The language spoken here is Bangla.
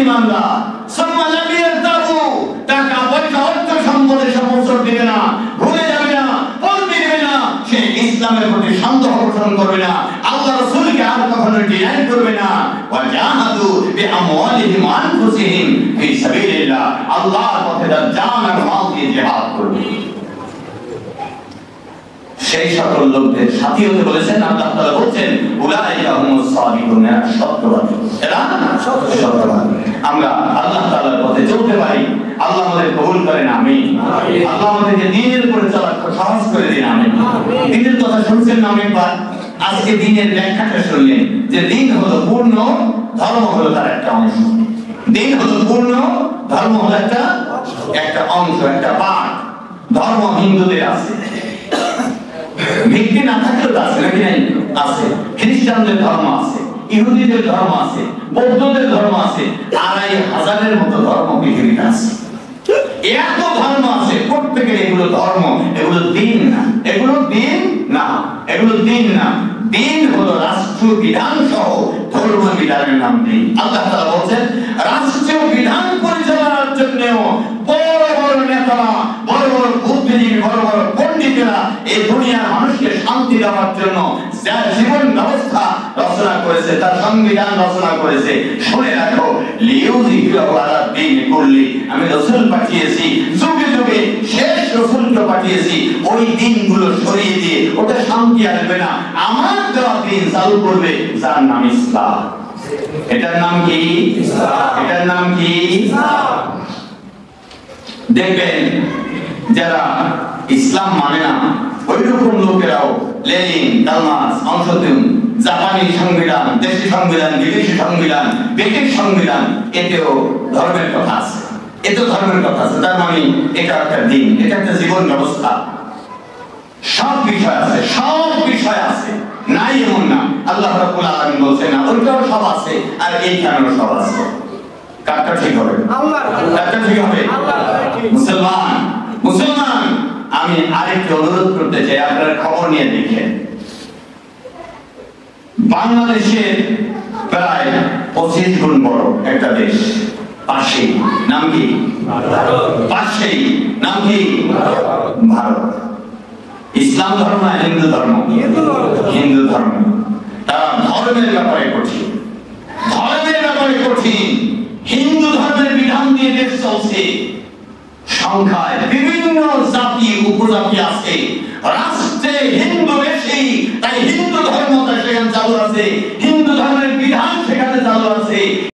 ইমানদার সুম্মা লাম ইয়ারতাবু টাকা পয়সা অর্থ সম্পদের সমস্ত দিবে না, ভুলে যাবে না, পড়তে দিবে না, সে ইসলামের প্রতি সন্দেহ পোষণ করবে না, আল্লাহ রাসূলকে আর কখনো ডিনাই করবে না। ওয়া জাহাদু বিআমওয়ালিহিম ওয়া আনফুসিহিম ফি সাবিলিল্লাহ, আল্লাহর পথে তার জান আর মাল দিয়ে জিহাদ করবে। সেই সকল লোকদের সাথী হতে বলেছেন। আল্লাহ তাআলা বলেন উলাইকা হুমুস সাদিকুন, সত্যবাদী, এরা সত্যবাদী। আমরা আল্লাহ তাআলার পথে চলতে পারি, আল্লাহ আমাদের কবুল করেন, আমিন। আল্লাহ আমাদেরকে দ্বীনের উপরে চলার সাহস করে দিন, আমিন। দ্বীনের কথা শুনছেন না অনেকবার? আজকে দ্বীনের ব্যাখ্যাটা শুনলেন যে দ্বীন হলো পূর্ণ, ধর্ম হলো তার একটা অংশ। দ্বীন হলো পূর্ণ, ধর্ম হলো একটা অংশ, একটা পার্ট। ধর্ম হিন্দুদের আছে, ভিত্তি না থাকলেও আছে, নাকি নাই? আছে। খ্রিস্টানদের ধর্ম আছে, ইহুদিদের ধর্ম আছে, বৌদ্ধদের ধর্ম আছে, ২৫০০০-এর মতো ধর্ম পৃথিবীতে আছে। এত ধর্ম আছে, প্রত্যেকের এগুলো ধর্ম, এগুলো দ্বীন না, এগুলো দ্বীন না, এগুলো দ্বীন না। দ্বীন হলো রাষ্ট্রীয় বিধান সহ ধর্ম বিধানের নাম দ্বীন। আল্লাহ তাআলা বলেন রাষ্ট্রীয় বিধান পরিচালনার জন্য বড় বড় নেতারা, বড় বড় বুদ্ধিজীবী, বড় বড় পণ্ডিতেরা এই দুনিয়ার মানুষকে শান্তি দেওয়ার জন্য যার জীবন ব্যবস্থা রচনা করেছে, তার সংবিধান রচনা করেছে, শুনে রাখো, লিইউযহিরাহু আলা দ্বীনি কুল্লি, আমি রাসূল পাঠিয়েছি, যুগে যুগে শেষ রাসূলকে পাঠিয়েছি, ওই দিনগুলো সরিয়ে দিয়ে ওটা শান্তি আসবে না, আমার দেওয়া দিন চালু করবে, যার নাম ইসলাম। এটার নাম কি? ইসলাম। এটার নাম কি? ইসলাম। দেখবেন যারা ইসলাম মানে না ওই রকম লোকেরাও লেনিন, দালমাস, অংশতুন, জাপানি সংবিধান, দেশি সংবিধান, বিদেশি সংবিধান, ব্রিটিশ সংবিধান, এতেও ধর্মের কথা আছে, এতেও ধর্মের কথা আছে। তার মানে এটা একটা দিন, এটা একটা জীবন ব্যবস্থা, সব বিষয় আছে, সব বিষয় আছে, নাই এমন না। আল্লাহ রাব্বুল আলামিন বলছেন না, ওইটাও সব আছে আর এইখানেও সব আছে। কারটা ঠিক হবে? আল্লাহ। কারটা ঠিক হবে? আল্লাহ। মুসলমান, আমি আরেকটা অনুরোধ করতে চাই, আপনারা খবর নিয়ে দেখেন, বাংলাদেশের প্রায় 25 গুণ বড় একটা দেশ পাশেই, নাম কি? পাশেই, নাম কি? ভারত। ইসলাম ধর্ম না হিন্দু ধর্ম? হিন্দু ধর্ম। তারা ধর্মের ব্যাপারে কঠিন, ধর্মের ব্যাপারে কঠিন। হিন্দু ধর্মের বিধান দিয়ে দেশ চলছে, সংখ্যায় বিভিন্ন জাতি উপজাতি আছে, রাষ্ট্রে হিন্দু বেশি, তাই হিন্দু ধর্ম সেখানে চালু আছে, হিন্দু ধর্মের বিধান সেখানে চালু আছে।